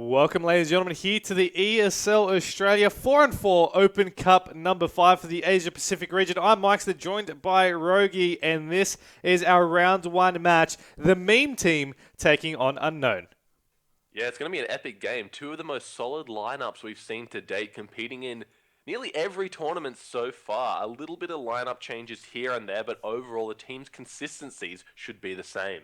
Welcome, ladies and gentlemen, here to the ESL Australia 4-4 Open Cup number 5 for the Asia Pacific region. I'm Mike, joined by Rogi, and this is our round 1 match. The meme team taking on Unknown. Yeah, it's going to be an epic game. Two of the most solid lineups we've seen to date, competing in nearly every tournament so far. A little bit of lineup changes here and there, but overall the team's consistencies should be the same.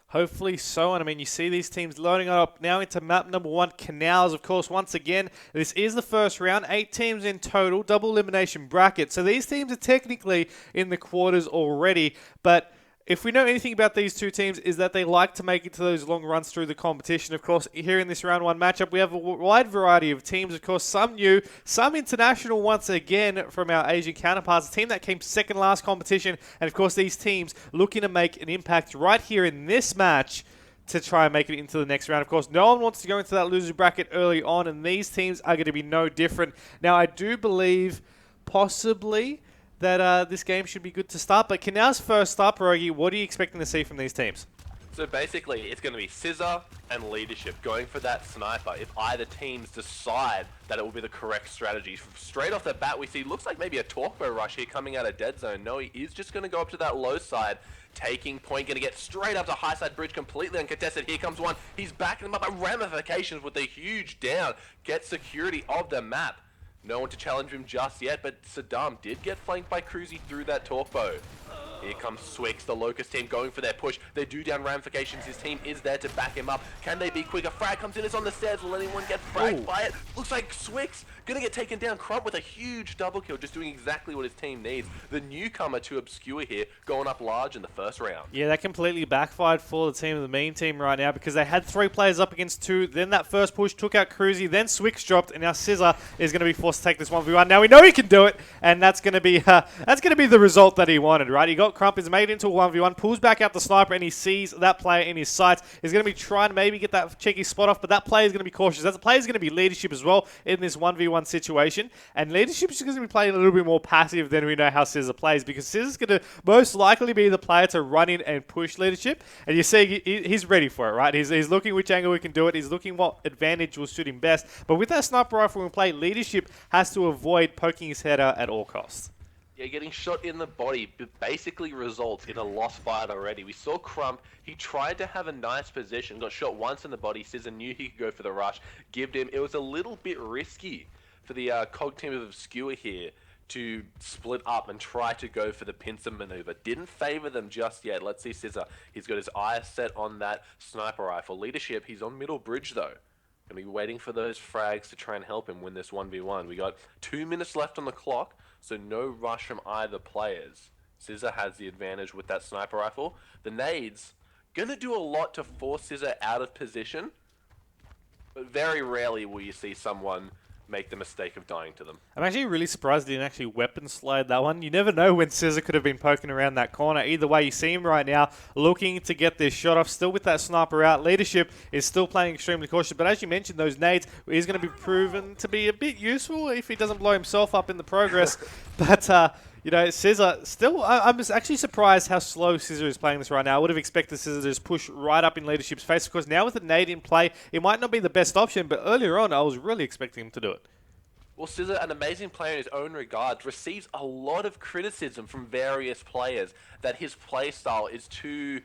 Hopefully so, and I mean, you see these teams loading up now into map number 1, Canals, of course. Once again, this is the first round, 8 teams in total, double elimination bracket. So these teams are technically in the quarters already, but if we know anything about these two teams is that they like to make it to those long runs through the competition. Of course, here in this round 1 matchup, we have a wide variety of teams. Of course, some new, some international once again from our Asian counterparts. A team that came second last competition. And of course, these teams looking to make an impact right here in this match to try and make it into the next round. Of course, no one wants to go into that loser bracket early on, and these teams are going to be no different. Now, I do believe possibly that this game should be good to start. But Canal's first up, Rogi, what are you expecting to see from these teams? So basically, it's going to be Scissor and Leadership going for that sniper if either teams decide that it will be the correct strategy. Straight off the bat, we see, looks like maybe a Torpedo rush here coming out of dead zone. No, he is just going to go up to that low side, taking point, going to get straight up to high side bridge, completely uncontested. Here comes one. He's backing them up at ramifications with a huge down. Gets security of the map. No one to challenge him just yet, but Saddam did get flanked by Cruzy through that Torpo. Here comes Swix, the Locust team going for their push. They do down ramifications. His team is there to back him up. Can they be quicker? Frag comes in, it's on the stairs. Will anyone get fragged by it? Looks like Swix gonna get taken down. Crump with a huge double kill, just doing exactly what his team needs. The newcomer to Obscure here, going up large in the first round. Yeah, that completely backfired for the team, the main team right now, because they had 3 players up against 2. Then that first push took out Cruzy. Then Swix dropped, and now Scissor is going to be forced to take this 1v1. Now we know he can do it, and that's going to be the result that he wanted, right? He got Crump, is made into a 1v1, pulls back out the sniper, and he sees that player in his sights. He's going to be trying to maybe get that cheeky spot off, but that player is going to be cautious. That player is going to be Leadership as well in this 1v1 situation, and Leadership is going to be playing a little bit more passive than we know how Scissor plays, because Scissor's going to most likely be the player to run in and push Leadership, and you see he's ready for it, right? He's looking which angle he can do it. He's looking what advantage will suit him best, but with that sniper rifle in play, Leadership has to avoid poking his head out at all costs. Yeah, getting shot in the body basically results in a lost fight already. We saw Crump, he tried to have a nice position, got shot once in the body. Scissor knew he could go for the rush, gived him. It was a little bit risky for the COG team of Obscure here to split up and try to go for the pincer maneuver. Didn't favor them just yet. Let's see Scissor. He's got his eyes set on that sniper rifle. Leadership, he's on middle bridge though. Gonna be waiting for those frags to try and help him win this 1v1. We got 2 minutes left on the clock, so no rush from either players. Scissor has the advantage with that sniper rifle. The nades, gonna do a lot to force Scissor out of position, but very rarely will you see someone make the mistake of dying to them. I'm actually really surprised he didn't actually weapon slide that one. You never know when Scissor could have been poking around that corner. Either way, you see him right now looking to get this shot off, still with that sniper out. Leadership is still playing extremely cautious, but as you mentioned, those nades is going to be proven to be a bit useful if he doesn't blow himself up in the progress. But you know, Scissor still, I'm actually surprised how slow Scissor is playing this right now. I would have expected Scissor to just push right up in Leadership's face, because now with the nade in play, it might not be the best option, but earlier on, I was really expecting him to do it. Well, Scissor, an amazing player in his own regards, receives a lot of criticism from various players that his playstyle is too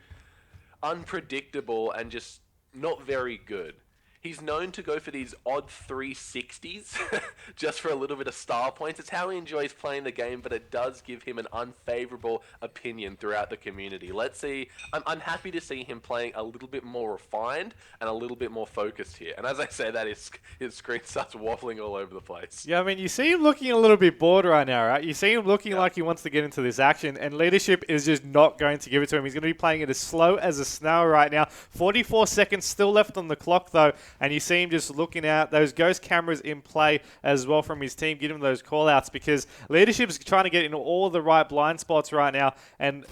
unpredictable and just not very good. He's known to go for these odd 360s just for a little bit of star points. It's how he enjoys playing the game, but it does give him an unfavorable opinion throughout the community. Let's see. I'm happy to see him playing a little bit more refined and a little bit more focused here. And as I say that, his screen starts waffling all over the place. Yeah, I mean, you see him looking a little bit bored right now, right? You see him looking like he wants to get into this action, and Leadership is just not going to give it to him. He's going to be playing it as slow as a snail right now. 44 seconds still left on the clock, though. And you see him just looking out. Those ghost cameras in play as well from his team, give him those call-outs, because Leadership is trying to get into all the right blind spots right now. And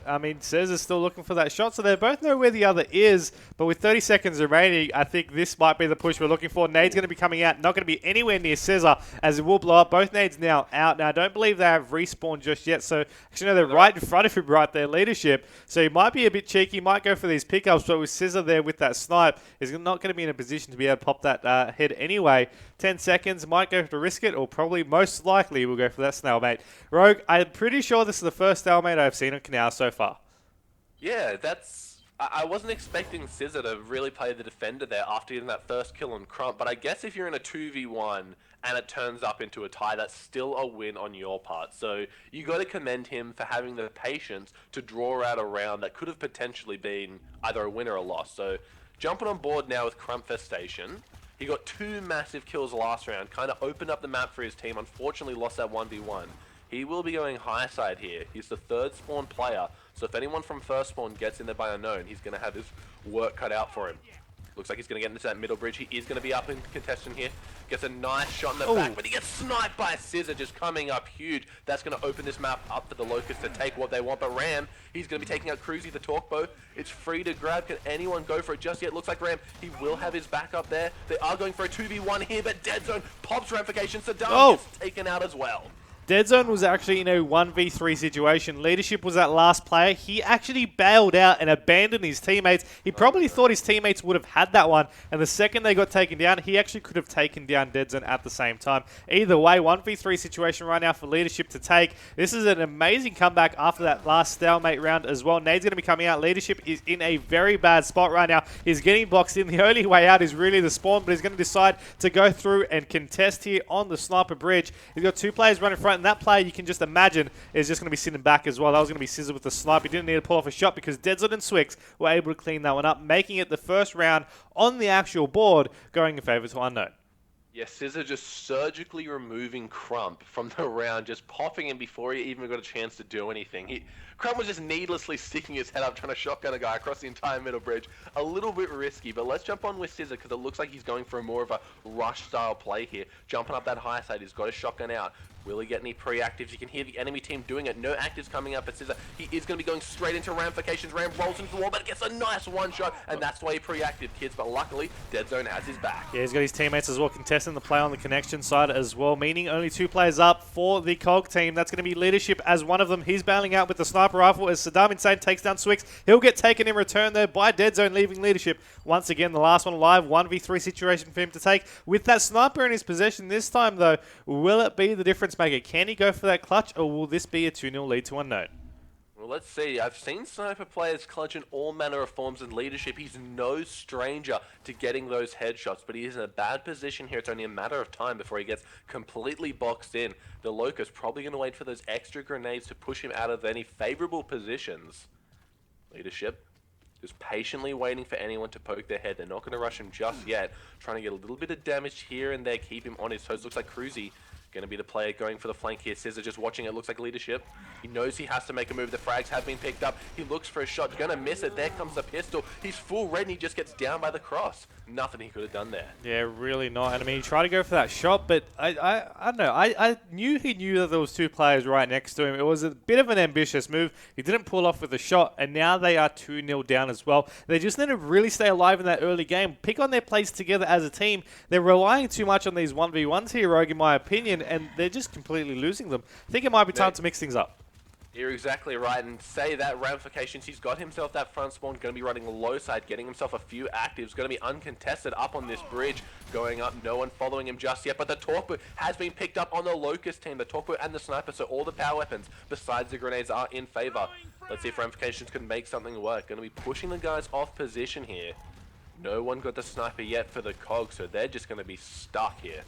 I mean, Cesar's still looking for that shot, so they both know where the other is. But with 30 seconds remaining, I think this might be the push we're looking for. Nade's going to be coming out, not going to be anywhere near Cesar, as it will blow up. Both Nades now out. Now, I don't believe they have respawned just yet, so actually, no, they're right in front of him right there, leadership. So he might be a bit cheeky, might go for these pickups, but with Cesar there with that snipe, he's not going to be in a position to be able to pop that head anyway. 10 seconds, might go to risk it, or probably most likely will go for that stalemate. Rogue, I'm pretty sure this is the first stalemate I've seen on Canal so far. Yeah, I wasn't expecting Scissor to really play the defender there after getting that first kill on Crump, but I guess if you're in a 2v1 and it turns up into a tie, that's still a win on your part. So you got to commend him for having the patience to draw out a round that could have potentially been either a win or a loss. So jumping on board now with Crump Festation. He got 2 massive kills last round, kind of opened up the map for his team, unfortunately lost that 1v1. He will be going high side here. He's the 3rd spawn player, so if anyone from first spawn gets in there by unknown, he's going to have his work cut out for him. Looks like he's going to get into that middle bridge. He is going to be up in contention here. Gets a nice shot in the back, but he gets sniped by Scissor just coming up huge. That's going to open this map up for the Locust to take what they want. But Ram, he's going to be taking out Cruzy the Talkbow. It's free to grab. Can anyone go for it just yet? Looks like Ram, he will have his back up there. They are going for a 2v1 here, but Dead Zone pops Ramification. Saddam gets taken out as well. Dead Zone was actually in a 1v3 situation. Leadership was that last player. He actually bailed out and abandoned his teammates. He probably thought his teammates would have had that one. And the second they got taken down, he actually could have taken down Dead Zone at the same time. Either way, 1v3 situation right now for Leadership to take. This is an amazing comeback after that last stalemate round as well. Nade's going to be coming out. Leadership is in a very bad spot right now. He's getting boxed in. The only way out is really the spawn, but he's going to decide to go through and contest here on the sniper bridge. He's got 2 players running in front. And that player, you can just imagine, is just going to be sitting back as well. That was going to be Scissor with the snipe. He didn't need to pull off a shot because Deadzone and Swix were able to clean that one up, making it the first round on the actual board, going in favour to Unknown. Yeah, Scissor just surgically removing Crump from the round, just popping him before he even got a chance to do anything. Crump was just needlessly sticking his head up, trying to shotgun a guy across the entire middle bridge. A little bit risky, but let's jump on with Scissor because it looks like he's going for more of a rush-style play here. Jumping up that high side, he's got his shotgun out. Will he get any pre-actives? You can hear the enemy team doing it. No actives coming up at Scissor. He is going to be going straight into ramifications. Ram rolls into the wall, but gets a nice one shot, and that's why he pre-active, kids. But luckily, Dead Zone has his back. Yeah, he's got his teammates as well contesting the play on the connection side as well, meaning only 2 players up for the COG team. That's going to be Leadership as one of them. He's bailing out with the sniper rifle as Saddam Insane takes down Swix. He'll get taken in return there by Dead Zone, leaving Leadership. Once again, the last one alive, 1v3 situation for him to take. With that sniper in his possession this time, though, will it be the difference maker? Can he go for that clutch, or will this be a 2-0 lead to Unknown? Well, let's see. I've seen sniper players clutch in all manner of forms in Leadership. He's no stranger to getting those headshots, but he is in a bad position here. It's only a matter of time before he gets completely boxed in. The Locust probably going to wait for those extra grenades to push him out of any favorable positions. Leadership just patiently waiting for anyone to poke their head. They're not going to rush him just yet. Trying to get a little bit of damage here and there, keep him on his toes. Looks like Cruzy going to be the player going for the flank here. Scissor just watching it. Looks like Leadership. He knows he has to make a move. The frags have been picked up. He looks for a shot. Going to miss it. There comes the pistol. He's full red and he just gets down by the cross. Nothing he could have done there. Yeah, really not. And I mean, he tried to go for that shot, but I don't know. I knew he knew that there was 2 players right next to him. It was a bit of an ambitious move. He didn't pull off with a shot, and now they are 2-0 down as well. They just need to really stay alive in that early game. Pick on their plays together as a team. They're relying too much on these 1v1s here, Rogue, in my opinion, and they're just completely losing them. I think it might be time to mix things up. You're exactly right, and say that Ramifications, he's got himself that front spawn, going to be running low side, getting himself a few actives, going to be uncontested up on this bridge, going up, no one following him just yet, but the Torque has been picked up on the Locust team, the Torque and the Sniper, so all the power weapons besides the grenades are in favor. Let's see if Ramifications can make something work. Going to be pushing the guys off position here. No one got the Sniper yet for the COG, so they're just going to be stuck here.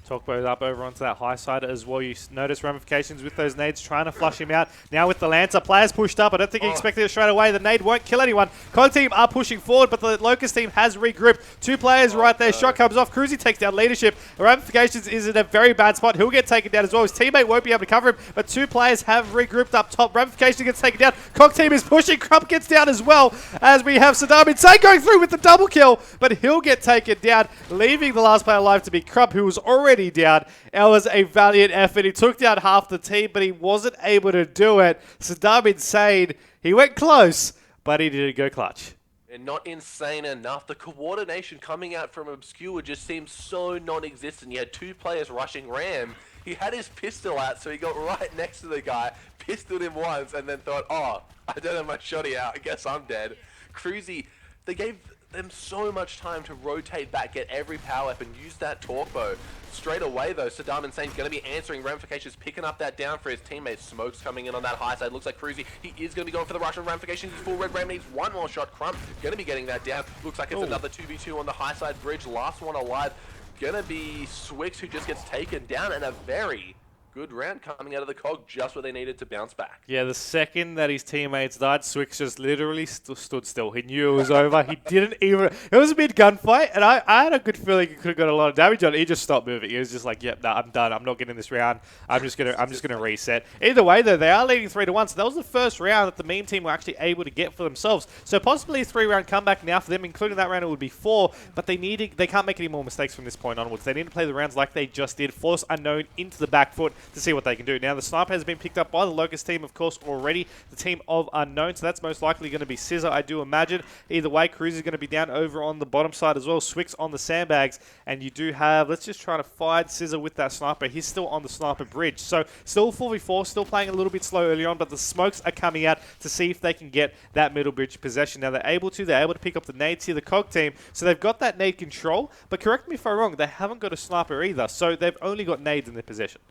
Talkboat up over onto that high side as well. You notice Ramifications with those nades trying to flush him out. Now with the Lancer, players pushed up. I don't think he expected it straight away. The nade won't kill anyone. COG team are pushing forward, but the Locust team has regrouped. 2 players right there. Shot comes off. Cruzy takes down Leadership. Ramifications is in a very bad spot. He'll get taken down as well. His teammate won't be able to cover him, but 2 players have regrouped up top. Ramifications gets taken down. COG team is pushing. Crump gets down as well, as we have Saddam Insane going through with the double kill, but he'll get taken down, leaving the last player alive to be Crump, who was already down. It was a valiant effort. He took down half the team, but he wasn't able to do it. Saddam Insane, He went close, but he didn't go clutch. And not insane enough. The coordination coming out from Obscure just seems so non-existent. You had two players rushing Ram. He had his pistol out, so he got right next to the guy, pistoled him once, and then thought, oh, I don't have my shotty out. I guess I'm dead. Cruzy, they gave them so much time to rotate back, get every power weapon, use that torque bow. Straight away though, Saddam Insane's going to be answering Ramifications, picking up that down for his teammates. Smoke's coming in on that high side. Looks like Cruzy, he is going to be going for the rush on Ramifications. He's full red. Ram needs one more shot. Crump going to be getting that down. Looks like it's another 2v2 on the high side bridge. Last one alive. Going to be Swix who just gets taken down, and a very good round coming out of the COG just where they needed to bounce back. Yeah, the second that his teammates died, Swix just literally stood still. He knew it was over. He didn't even... It was a mid gunfight, and I had a good feeling he could have got a lot of damage on it. He just stopped moving. He was just like, yep, nah, I'm done. I'm not getting this round. I'm just gonna reset. Either way, though, they are leading 3-1, so that was the first round that the meme team were actually able to get for themselves. So possibly a 3-round comeback now for them, including that round it would be 4, but they can't make any more mistakes from this point onwards. They need to play the rounds like they just did, force Unknown into the back foot to see what they can do. Now, the sniper has been picked up by the Locust team, of course, already, the team of Unknown, so that's most likely going to be Scissor, I do imagine. Either way, Cruz is going to be down over on the bottom side as well, Swix on the sandbags, and you do have, let's just try to find Scissor with that sniper. He's still on the sniper bridge, so still 4v4, still playing a little bit slow early on, but the smokes are coming out to see if they can get that middle bridge possession. Now, they're able to pick up the nades here, the COG team, so they've got that nade control, but correct me if I'm wrong, they haven't got a sniper either, so they've only got nades in their possession.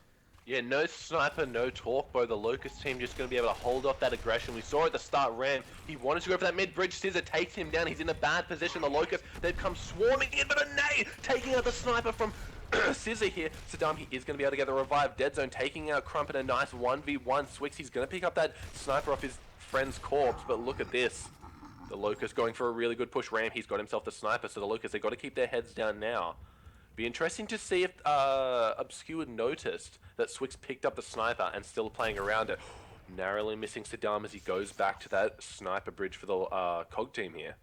Yeah, no sniper, no torque bow. The Locust team just going to be able to hold off that aggression. We saw at the start, Ram, he wanted to go for that mid-bridge. Scissor takes him down. He's in a bad position. The Locust, they've come swarming in, but a nade taking out the sniper from Scissor here. Saddam, he is going to be able to get the revive. Dead Zone taking out Crump in a nice 1v1. Swix, he's going to pick up that sniper off his friend's corpse, but look at this. The Locust going for a really good push. Ram, he's got himself the sniper, so the Locust, they've got to keep their heads down now. Be interesting to see if Obscure noticed that Swix picked up the sniper and still playing around it. Narrowly missing Saddam as he goes back to that sniper bridge for the COG team here.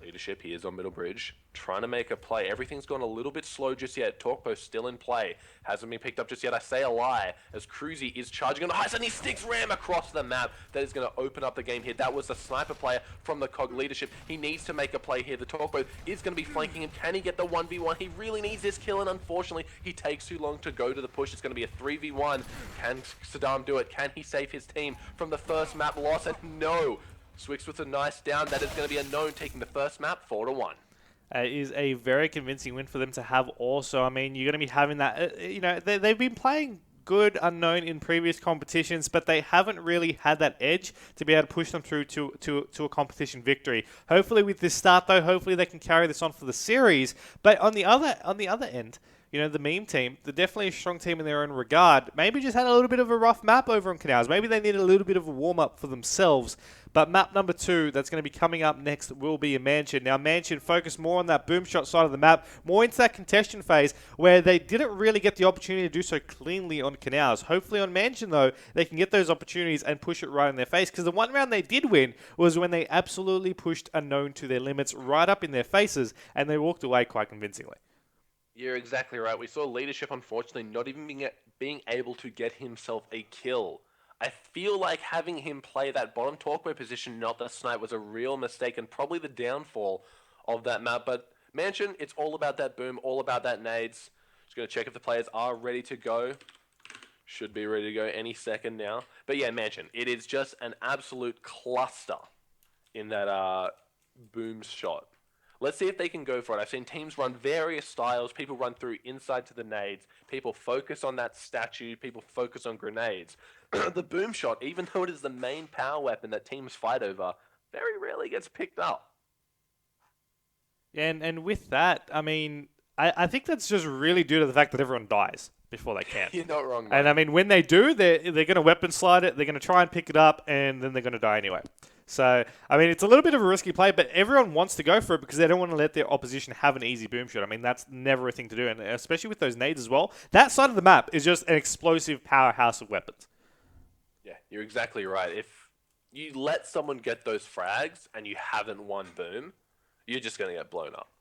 Leadership, he is on middle bridge, trying to make a play. Everything's gone a little bit slow just yet. Torquepo's still in play. Hasn't been picked up just yet. I say a lie, as Cruzy is charging on the high side, and he sticks Ram across the map. That is going to open up the game here. That was the sniper player from the COG leadership. He needs to make a play here. The Torquepo is going to be flanking him. Can he get the 1v1? He really needs this kill, and unfortunately, he takes too long to go to the push. It's going to be a 3v1. Can Saddam do it? Can he save his team from the first map loss? And no. Swix with a nice down. That is going to be Unknown taking the first map 4-1. It is a very convincing win for them to have also. I mean, you're going to be having that, they've been playing good Unknown in previous competitions, but they haven't really had that edge to be able to push them through to a competition victory. Hopefully with this start though, hopefully they can carry this on for the series. But on the other end, the meme team, they're definitely a strong team in their own regard. Maybe just had a little bit of a rough map over on Canals. Maybe they need a little bit of a warm-up for themselves. But map number 2 that's going to be coming up next will be a Mansion. Now, Mansion focused more on that boom shot side of the map, more into that contention phase, where they didn't really get the opportunity to do so cleanly on Canals. Hopefully on Mansion, though, they can get those opportunities and push it right in their face, because the one round they did win was when they absolutely pushed Unknown to their limits right up in their faces, and they walked away quite convincingly. You're exactly right. We saw Leadership, unfortunately, not even being able to get himself a kill. I feel like having him play that bottom Torquepo position, not the snipe, was a real mistake and probably the downfall of that map. But Mansion, it's all about that boom, all about that nades. Just going to check if the players are ready to go. Should be ready to go any second now. But yeah, Mansion, it is just an absolute cluster in that boom shot. Let's see if they can go for it. I've seen teams run various styles. People run through inside to the nades. People focus on that statue. People focus on grenades. The boom shot, even though it is the main power weapon that teams fight over, very rarely gets picked up. Yeah, and with that, I mean, I think that's just really due to the fact that everyone dies before they can. You're not wrong, mate. And I mean, when they do, they're going to weapon slide it. They're going to try and pick it up, and then they're going to die anyway. So, I mean, it's a little bit of a risky play, but everyone wants to go for it because they don't want to let their opposition have an easy boom shot. I mean, that's never a thing to do, and especially with those nades as well. That side of the map is just an explosive powerhouse of weapons. Yeah, you're exactly right. If you let someone get those frags and you haven't won boom, you're just going to get blown up.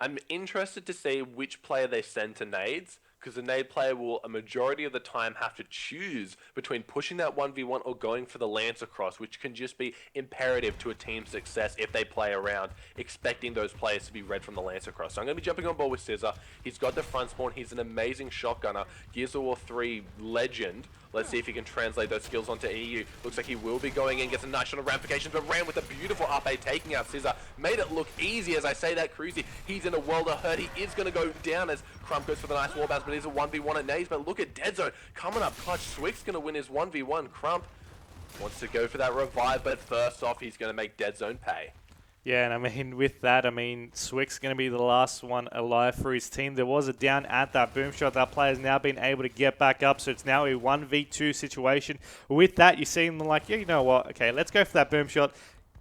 I'm interested to see which player they send to nades, because the nade player will a majority of the time have to choose between pushing that 1v1 or going for the lance across, which can just be imperative to a team's success if they play around, expecting those players to be read from the lance across. So I'm going to be jumping on board with Scissor. He's got the front spawn. He's an amazing shotgunner. Gears of War 3 legend. Let's see if he can translate those skills onto EU. Looks like he will be going in, gets a nice shot of ramifications, but ran with a beautiful up A, taking out Scissor. Made it look easy as I say that. Cruzy, he's in a world of hurt. He is going to go down as Crump goes for the nice wall bounce, but he's a 1v1 at nades. But look at Dead Zone coming up clutch. Swick's going to win his 1v1. Crump wants to go for that revive, but first off, he's going to make Dead Zone pay. Yeah, and I mean, with that, I mean, Swick's going to be the last one alive for his team. There was a down at that boom shot. That player's now been able to get back up, so it's now a 1v2 situation. With that, you see them like, yeah, you know what? Okay, let's go for that boom shot.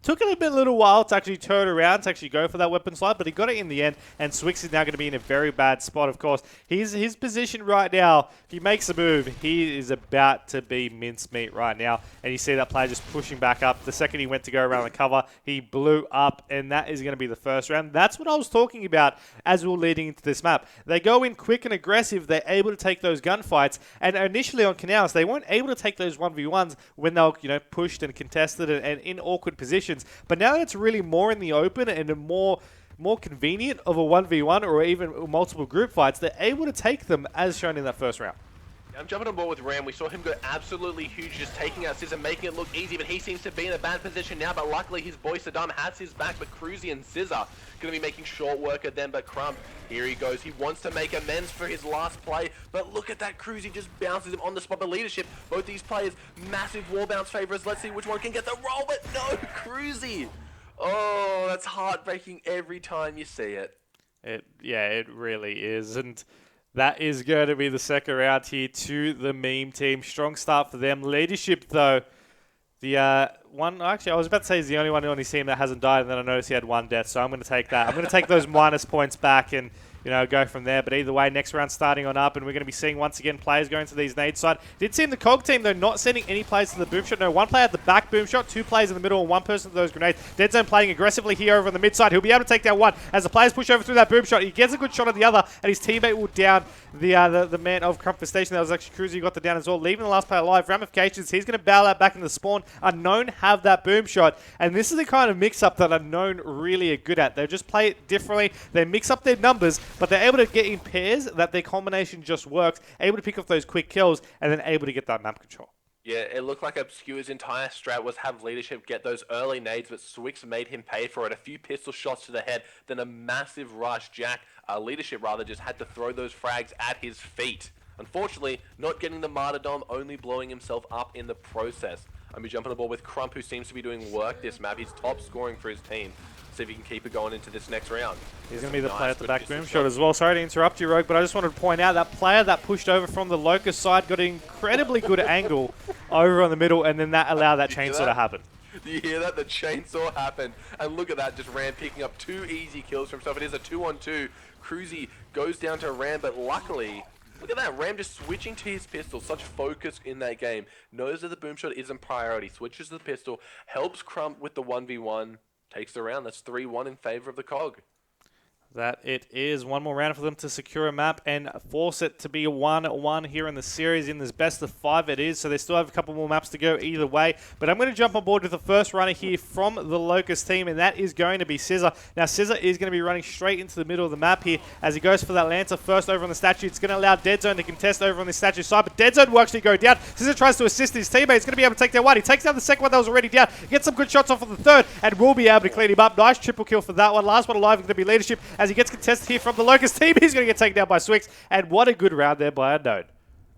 Took it a little while to actually turn around, to actually go for that weapon slide, but he got it in the end, and Swix is now going to be in a very bad spot, of course. His position right now, if he makes a move, he is about to be mincemeat right now, and you see that player just pushing back up. The second he went to go around the cover, he blew up, and that is going to be the first round. That's what I was talking about as we were leading into this map. They go in quick and aggressive, they're able to take those gunfights, and initially on Canals, they weren't able to take those 1v1s when they were, pushed and contested and in awkward positions. But now it's really more in the open and a more convenient of a 1v1 or even multiple group fights. They're able to take them as shown in that first round. I'm jumping on board with Ram. We saw him go absolutely huge, just taking out Scissor, making it look easy, but he seems to be in a bad position now. But luckily, his boy Saddam has his back, but Cruzy and Scissor going to be making short work of them. But Crump, here he goes. He wants to make amends for his last play, but look at that. Cruzy just bounces him on the spot. But leadership, both these players, massive wall bounce favorites. Let's see which one can get the roll, but no, Cruzy. Oh, that's heartbreaking every time you see it. It really is. And that is going to be the second round here to the meme team. Strong start for them. Leadership, though, the one, actually, I was about to say he's the only one on his team that hasn't died, and then I noticed he had one death, so I'm going to take that. I'm going to take those minus points back and go from there. But either way, next round starting on up, and we're going to be seeing, once again, players going to these nade side. Did see in the COG team, though, not sending any players to the boom shot. No, one player at the back boom shot, two players in the middle, and one person to those grenades. Dead Zone playing aggressively here over on the mid side. He'll be able to take down one. As the players push over through that boom shot, he gets a good shot at the other, and his teammate will down the man of Crump Station. That was actually Cruzy who got the down as well, leaving the last player alive. Ramifications, he's going to bow that back in the spawn. Unknown have that boom shot, and this is the kind of mix-up that Unknown really are good at. They just play it differently. They mix up their numbers, but they're able to get in pairs that their combination just works, able to pick up those quick kills, and then able to get that map control. Yeah, it looked like Obscure's entire strat was have leadership get those early nades, but Swix made him pay for it. A few pistol shots to the head, then a massive rush. Leadership rather, just had to throw those frags at his feet. Unfortunately, not getting the martyrdom, only blowing himself up in the process. I'm jumping on board with Crump, who seems to be doing work this map. He's top scoring for his team. See if he can keep it going into this next round. He's going to be the player at the back boom shot as well. Sorry to interrupt you, Rogue, but I just wanted to point out that player that pushed over from the Locust side got an incredibly good angle over on the middle, and then that allowed that chainsaw to happen. Do you hear that? The chainsaw happened. And look at that, just Ram picking up 2 easy kills for himself. It is a 2-on-2. Cruzy goes down to Ram, but luckily, look at that. Ram just switching to his pistol. Such focus in that game. Knows that the boom shot isn't priority. Switches to the pistol. Helps Crump with the 1v1. Takes the round. That's 3-1 in favor of the COG. That it is. One more round for them to secure a map and force it to be a 1-1 here in the series. In this best of 5 it is, so they still have a couple more maps to go either way. But I'm going to jump on board with the first runner here from the Locust team, and that is going to be Scissor. Now, Scissor is going to be running straight into the middle of the map here as he goes for that Lancer first over on the statue. It's going to allow Dead Zone to contest over on the statue side, but Dead Zone will actually go down. Scissor tries to assist his teammate. He's going to be able to take down one. He takes down the second one that was already down. Gets some good shots off of the third, and will be able to clean him up. Nice triple kill for that one. Last one alive is going to be Leadership as he gets contested here from the Locust team. He's going to get taken down by Swix, and what a good round there by Unknown.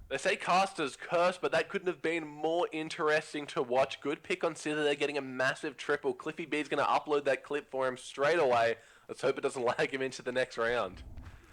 They say casters curse, but that couldn't have been more interesting to watch. Good pick on Scissor. They're getting a massive triple. Cliffy B's going to upload that clip for him straight away. Let's hope it doesn't lag him into the next round.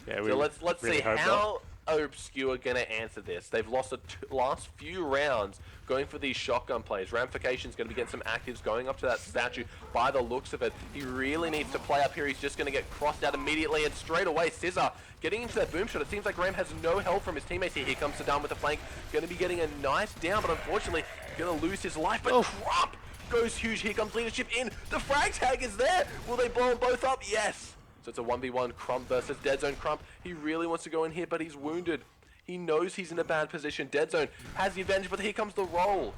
Yeah, so let's really see how Obscure going to answer this. They've lost the last few rounds going for these shotgun plays. Ramification's going to be getting some actives going up to that statue by the looks of it. He really needs to play up here. He's just going to get crossed out immediately, and straight away Scissor getting into that boom shot. It seems like Ram has no help from his teammates here. Here comes Saddam with the flank. Going to be getting a nice down, but unfortunately going to lose his life. But Crump goes huge. Here comes Leadership in. The frag tag is there. Will they blow them both up? Yes. So it's a 1v1 Crump versus Dead Zone Crump. He really wants to go in here, but he's wounded. He knows he's in a bad position. Dead Zone has the advantage, but here comes the roll.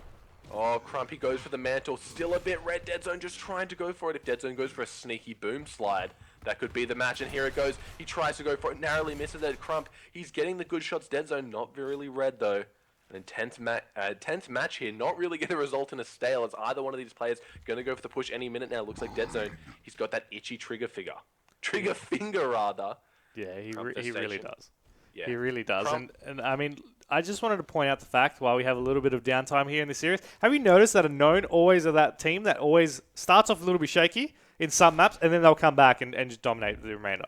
Oh, Crumpy goes for the mantle. Still a bit red. Dead Zone just trying to go for it. If Dead Zone goes for a sneaky boom slide, that could be the match. And here it goes. He tries to go for it. Narrowly misses it. Crump, he's getting the good shots. Dead Zone not really red, though. An intense match here. Not really going to result in a stale. As either one of these players going to go for the push any minute now. Looks like Dead Zone. He's got that itchy trigger finger, rather. Yeah, he really does. Yeah. He really does. And I mean, I just wanted to point out the fact, while we have a little bit of downtime here in the series, have you noticed that a known always are that team that always starts off a little bit shaky in some maps, and then they'll come back and just dominate the remainder?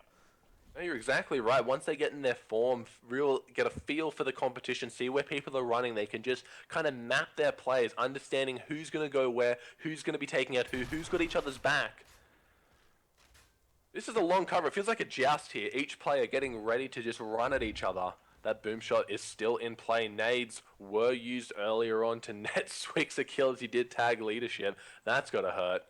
No, you're exactly right. Once they get in their form, get a feel for the competition, see where people are running, they can just kind of map their plays, understanding who's going to go where, who's going to be taking out who's got each other's back. This is a long cover. It feels like a joust here. Each player getting ready to just run at each other. That boom shot is still in play. Nades were used earlier on to net Swick's a kill as he did tag leadership. That's got to hurt.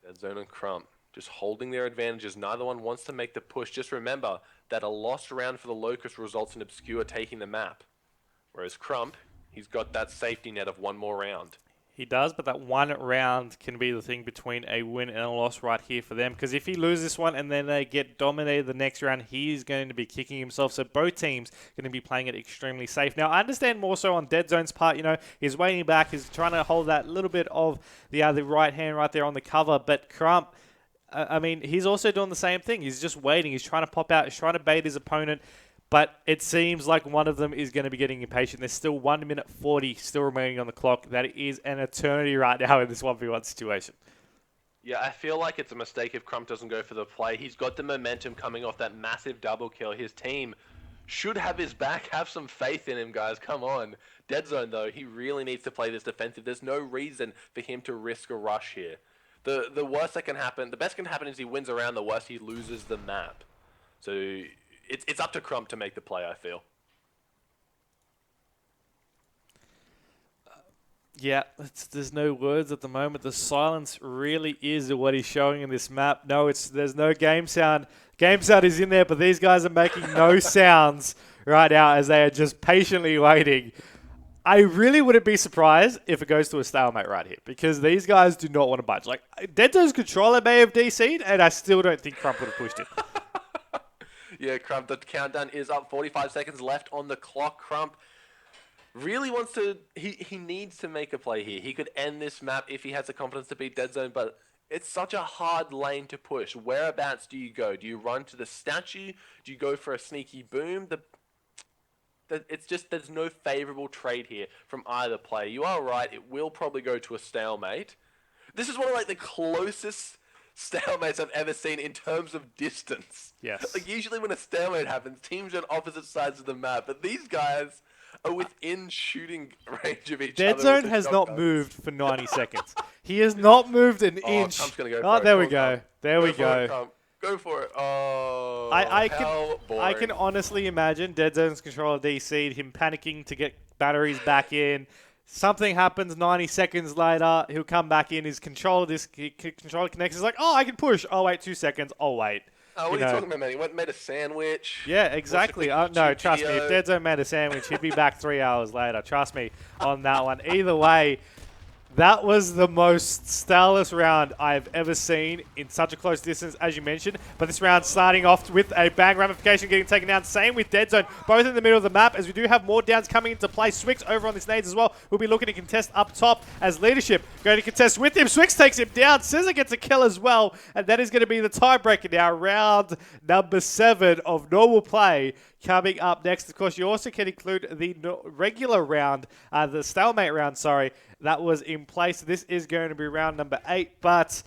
Dead Zone and Crump just holding their advantages. Neither one wants to make the push. Just remember that a lost round for the Locust results in Obscure taking the map. Whereas Crump, he's got that safety net of one more round. He does, but that one round can be the thing between a win and a loss right here for them. Because if he loses this one and then they get dominated the next round, he's going to be kicking himself. So both teams are going to be playing it extremely safe. Now, I understand more so on Dead Zone's part. You know, he's waiting back. He's trying to hold that little bit of the right hand right there on the cover. But Crump, I mean, he's also doing the same thing. He's just waiting. He's trying to pop out. He's trying to bait his opponent. But it seems like one of them is going to be getting impatient. There's still 1 minute 40 still remaining on the clock. That is an eternity right now in this 1v1 situation. Yeah, I feel like it's a mistake if Crump doesn't go for the play. He's got the momentum coming off that massive double kill. His team should have his back. Have some faith in him, guys. Come on. Dead Zone, though, he really needs to play this defensive. There's no reason for him to risk a rush here. The worst that can happen, the best can happen is he wins a round. The worst, he loses the map. So it's up to Crump to make the play, I feel. Yeah, there's no words at the moment. The silence really is what he's showing in this map. No, there's no game sound. Game sound is in there, but these guys are making no sounds right now as they are just patiently waiting. I really wouldn't be surprised if it goes to a stalemate right here, because these guys do not want to budge. Like, Dead Zone's controller may have DC'd, and I still don't think Crump would have pushed it. Yeah, Crump, the countdown is up. 45 seconds left on the clock. Crump really wants to... He needs to make a play here. He could end this map if he has the confidence to beat Dead Zone, but it's such a hard lane to push. Whereabouts do you go? Do you run to the statue? Do you go for a sneaky boom? It's just there's no favorable trade here from either player. You are right. It will probably go to a stalemate. This is one of like the closest stalemates I've ever seen in terms of distance. Yes. Like usually when a stalemate happens, teams are on opposite sides of the map, but these guys are within shooting range of each other. Dead Zone has not moved for 90 seconds. He has not moved an inch. Trump's gonna go oh, for there it. we go. There we go. Go for it. Oh, I can honestly imagine Dead Zone's controller DC'd, him panicking to get batteries back in. Something happens 90 seconds later. He'll come back in. His controller connects. He's like, oh, I can push. Oh, wait, 2 seconds. Oh, wait. Oh, what are you talking about, man? He went and made a sandwich. Yeah, exactly. No, trust me. If Dead Zone made a sandwich, he'd be back 3 hours later. Trust me on that one. Either way, that was the most staleless round I've ever seen in such a close distance, as you mentioned. But this round starting off with a bang ramification getting taken down. Same with Dead Zone, both in the middle of the map, as we do have more downs coming into play. Swix over on this nades as well. We'll be looking to contest up top as leadership going to contest with him. Swix takes him down. Scissor gets a kill as well. And that is going to be the tiebreaker now. Round number 7 of normal play coming up next. Of course, you also can include the regular round, the stalemate round, sorry, that was in place. This is going to be round number 8, but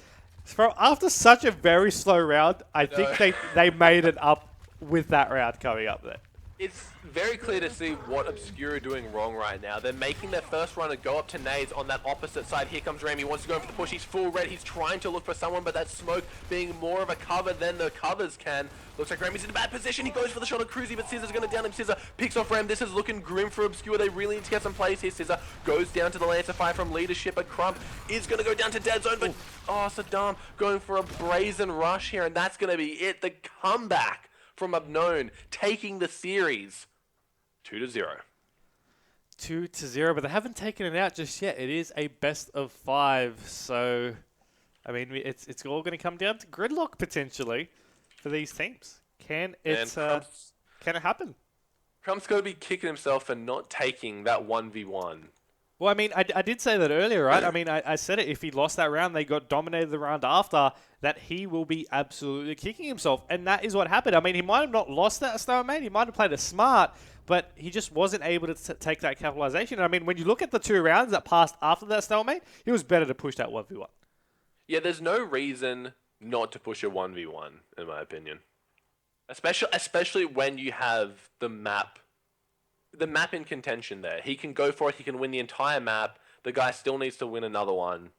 after such a very slow round, I think they made it up with that round coming up there. It's very clear to see what Obscure are doing wrong right now. They're making their first runner go up to nades on that opposite side. Here comes Ramy. He wants to go for the push. He's full red. He's trying to look for someone, but that smoke being more of a cover than the covers can. Looks like Ramy's in a bad position. He goes for the shot on Cruzy, but Scissor's going to down him. Scissor picks off Ram. This is looking grim for Obscure. They really need to get some plays here. Scissor goes down to the Lancer fire from leadership, but Crump is going to go down to Dead Zone, but Saddam going for a brazen rush here, and that's going to be it. The comeback from Unknown, taking the series. 2-0. 2-0, but they haven't taken it out just yet. It is a best of 5, so I mean it's all going to come down to gridlock potentially for these teams. Can it happen? Crump's got to be kicking himself for not taking that 1v1. Well, I mean, I did say that earlier, right? I mean, I said it. If he lost that round, they got dominated the round after, that he will be absolutely kicking himself. And that is what happened. I mean, he might have not lost that stalemate. He might have played it smart, but he just wasn't able to take that capitalization. And I mean, when you look at the 2 rounds that passed after that stalemate, he was better to push that 1v1. Yeah, there's no reason not to push a 1v1, in my opinion. Especially when you have the map in contention there. He can go for it. He can win the entire map. The guy still needs to win another one.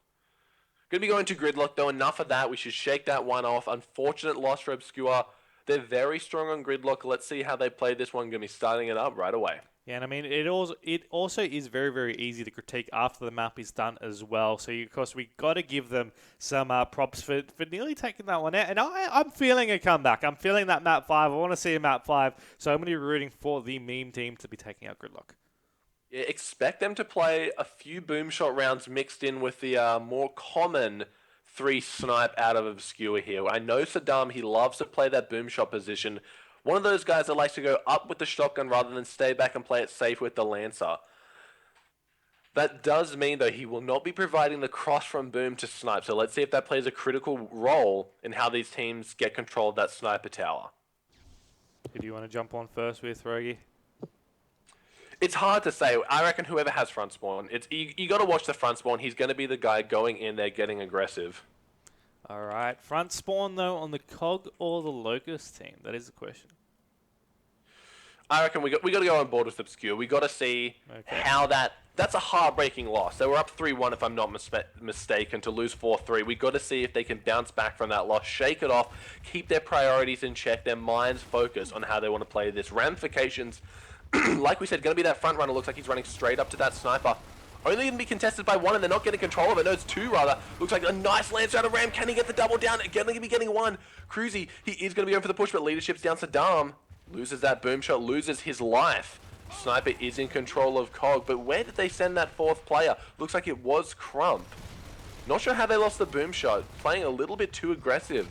Going to be going to gridlock, though. Enough of that. We should shake that one off. Unfortunate loss for Obscure. They're very strong on gridlock. Let's see how they play this one. Going to be starting it up right away. Yeah, and I mean, it also is very, very easy to critique after the map is done as well. So, of course, we got to give them some props for nearly taking that one out. And I'm feeling a comeback. I'm feeling that map 5. I want to see a map 5. So I'm going to be rooting for the meme team to be taking out gridlock. Yeah, expect them to play a few boom shot rounds mixed in with the more common 3 snipe out of Obscure here. I know Saddam, he loves to play that boom shot position. One of those guys that likes to go up with the shotgun rather than stay back and play it safe with the Lancer. That does mean, though, he will not be providing the cross from boom to snipe. So let's see if that plays a critical role in how these teams get control of that sniper tower. Who do you want to jump on first with, Rogi? It's hard to say. I reckon whoever has front spawn. You got to watch the front spawn. He's going to be the guy going in there getting aggressive. All right. Front spawn, though, on the COG or the Locust team? That is the question. I reckon we got to go on board with Obscure. We got to see how that's a heartbreaking loss. They were up 3-1 if I'm not mistaken to lose 4-3. We got to see if they can bounce back from that loss, shake it off, keep their priorities in check, their minds focused on how they want to play this. Ramifications, like we said, going to be that front runner. Looks like he's running straight up to that sniper. Only going to be contested by 1, and they're not getting control of it. No, it's 2, rather. Looks like a nice lance out of Ram. Can he get the double down? Again, going to be getting 1. Cruzy, he is going to be going for the push, but leadership's down. Saddam loses that boom shot, loses his life. Sniper is in control of COG, but where did they send that 4th player? Looks like it was Crump. Not sure how they lost the boom shot. Playing a little bit too aggressive.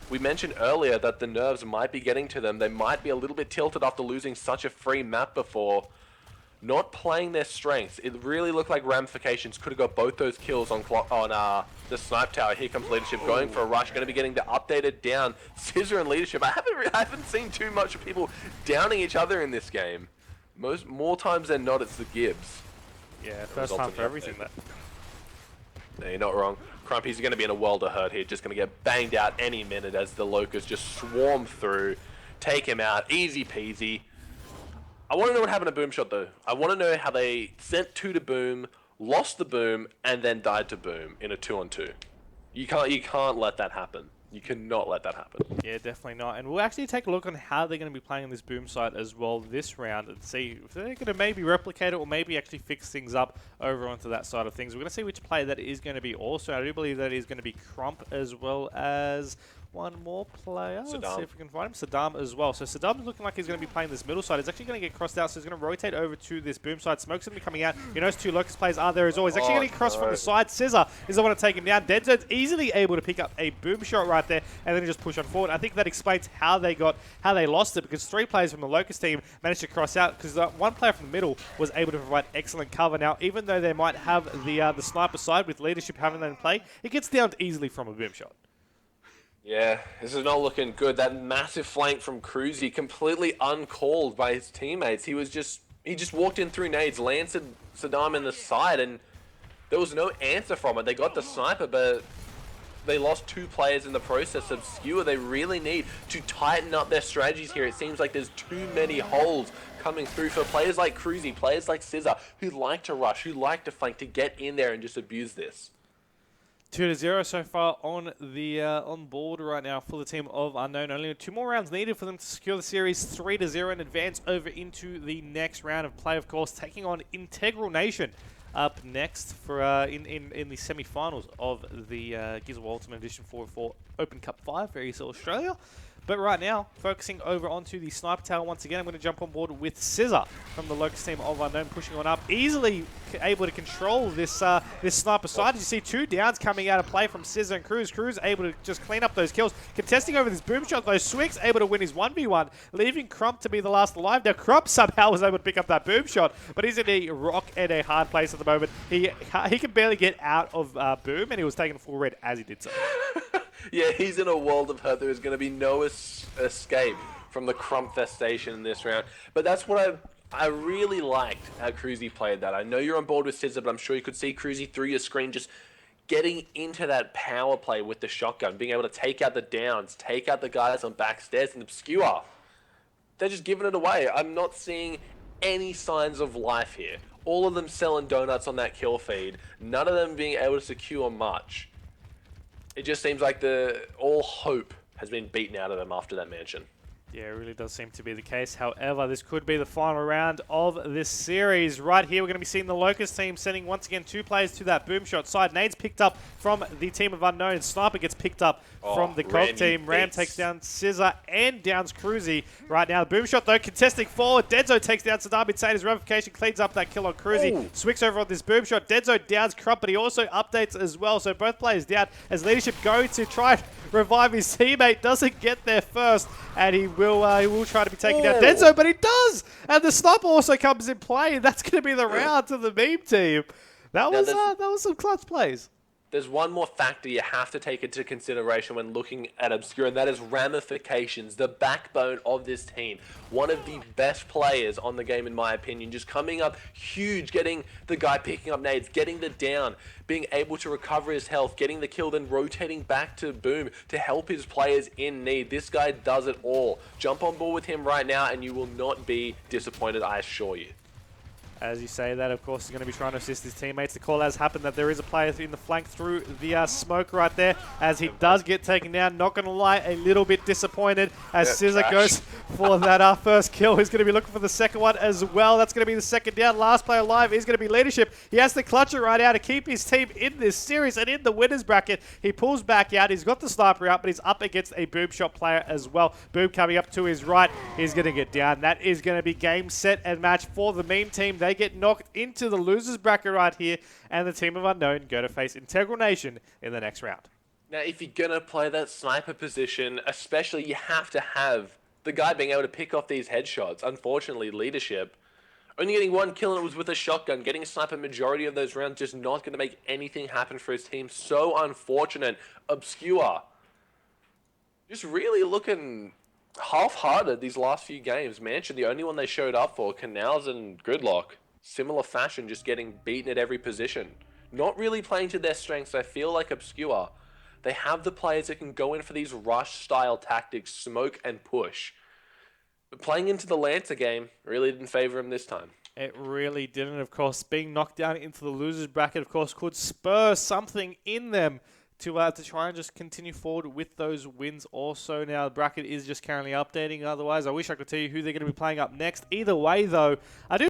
We mentioned earlier that the nerves might be getting to them. They might be a little bit tilted after losing such a free map before. Not playing their strengths. It really looked like Ramifications could have got both those kills on the snipe tower. Here comes Leadership going for a rush. Going to be getting the updated down. Scissor and Leadership. I haven't seen too much of people downing each other in this game. More times than not, it's the Gibbs. Yeah, first time for everything. No, you're not wrong. Crumpy's going to be in a world of hurt here. Just going to get banged out any minute as the Locusts just swarm through. Take him out. Easy peasy. I want to know what happened to Boomshot, though. I want to know how they sent 2 to Boom, lost the Boom, and then died to Boom in a 2-on-2. You can't let that happen. You cannot let that happen. Yeah, definitely not. And we'll actually take a look on how they're going to be playing this Boom site as well this round and see if they're going to maybe replicate it or maybe actually fix things up over onto that side of things. We're going to see which player that is going to be also. I do believe that is going to be Crump as well as one more player. Saddam. Let's see if we can find him. Saddam as well. So Saddam's looking like he's going to be playing this middle side. He's actually going to get crossed out, so he's going to rotate over to this Boom side. Smoke's going to be coming out. You notice 2 Locust players are there as well. He's actually going to cross from the side. Scissor is the one to take him down. Dead Zone's easily able to pick up a Boom shot right there and then just push on forward. I think that explains how they lost it, because 3 players from the Locust team managed to cross out because 1 player from the middle was able to provide excellent cover. Now, even though they might have the sniper side with Leadership having that in play, it gets down easily from a Boom shot. Yeah, this is not looking good. That massive flank from Cruzy, completely uncalled by his teammates. He just walked in through nades, landed Saddam in the side, and there was no answer from it. They got the sniper, but they lost 2 players in the process. Obscure, they really need to tighten up their strategies here. It seems like there's too many holes coming through for players like Cruzy, players like Scissor, who like to rush, who like to flank, to get in there and just abuse this. 2-0 so far on the on board right now for the team of Unknown. Only 2 more rounds needed for them to secure the series 3-0 and advance over into the next round of play. Of course, taking on Integral Nation up next for in the semi-finals of the Gears of War Ultimate Edition 4 Open Cup 5 for ESL Australia. But right now, focusing over onto the sniper tower once again, I'm going to jump on board with Scissor from the Locust team of Unknown, pushing on up, easily able to control this this sniper side. As you see, 2 downs coming out of play from Scissor and Cruz. Cruz able to just clean up those kills, contesting over this boom shot, though. Swix able to win his 1v1, leaving Crump to be the last alive. Now, Crump somehow was able to pick up that boom shot, but he's in a rock and a hard place at the moment. He can barely get out of boom, and he was taking a full red as he did so. Yeah, he's in a world of hurt. There is going to be no escape from the Crump Festation in this round. But that's what I really liked how Cruzy played that. I know you're on board with Scissor, but I'm sure you could see Cruzy through your screen just getting into that power play with the shotgun, being able to take out the downs, take out the guys on backstairs, and Obscure. They're just giving it away. I'm not seeing any signs of life here. All of them selling donuts on that kill feed. None of them being able to secure much. It just seems like all hope has been beaten out of them after that mansion. Yeah, it really does seem to be the case. However, this could be the final round of this series. Right here, we're going to be seeing the Locust team sending, once again, 2 players to that boom shot side. Nades picked up from the team of Unknown. Sniper gets picked up from the Colt team. Ram takes down Scissor and downs Cruzy. Right now, the boom shot, though, contesting forward. Denzo takes down Saddam Insane. His ramification cleans up that kill on Cruzy. Swix over on this boom shot. Denzo downs Crump, but he also updates as well. So both players down as Leadership go to try and revive his teammate. Doesn't get there first, and he will try to be taken down Denzo, but he does! And the sniper also comes in play, and that's going to be the round to the meme team. That was some clutch plays. There's one more factor you have to take into consideration when looking at Obscure, and that is ramifications, the backbone of this team. One of the best players on the game, in my opinion, just coming up huge, getting the guy picking up nades, getting the down, being able to recover his health, getting the kill, then rotating back to Boom to help his players in need. This guy does it all. Jump on board with him right now, and you will not be disappointed, I assure you. As you say that, of course, he's going to be trying to assist his teammates. The call has happened that there is a player in the flank through the smoke right there, as he does get taken down. Not going to lie, a little bit disappointed as Scissor goes for that first kill. He's going to be looking for the second one as well. That's going to be the second down. Last player alive is going to be Leadership. He has to clutch it right out to keep his team in this series and in the winner's bracket. He pulls back out. He's got the sniper out, but he's up against a boom shot player as well. Boom coming up to his right. He's going to get down. That is going to be game, set, and match for the meme team. They get knocked into the loser's bracket right here, and the team of Unknown go to face Integral Nation in the next round. Now, if you're going to play that sniper position, especially, you have to have the guy being able to pick off these headshots. Unfortunately, Leadership only getting 1 kill, and it was with a shotgun. Getting a sniper majority of those rounds, just not going to make anything happen for his team. So unfortunate. Obscure just really looking half-hearted these last few games. Mansion, the only one they showed up for. Canals and Gridlock, similar fashion, just getting beaten at every position. Not really playing to their strengths. I feel like Obscure, they have the players that can go in for these rush-style tactics, smoke and push. But playing into the Lancer game really didn't favor him this time. It really didn't. Of course, being knocked down into the loser's bracket, of course, could spur something in them to try and just continue forward with those wins also. Now, the bracket is just currently updating. Otherwise, I wish I could tell you who they're going to be playing up next. Either way, though, I do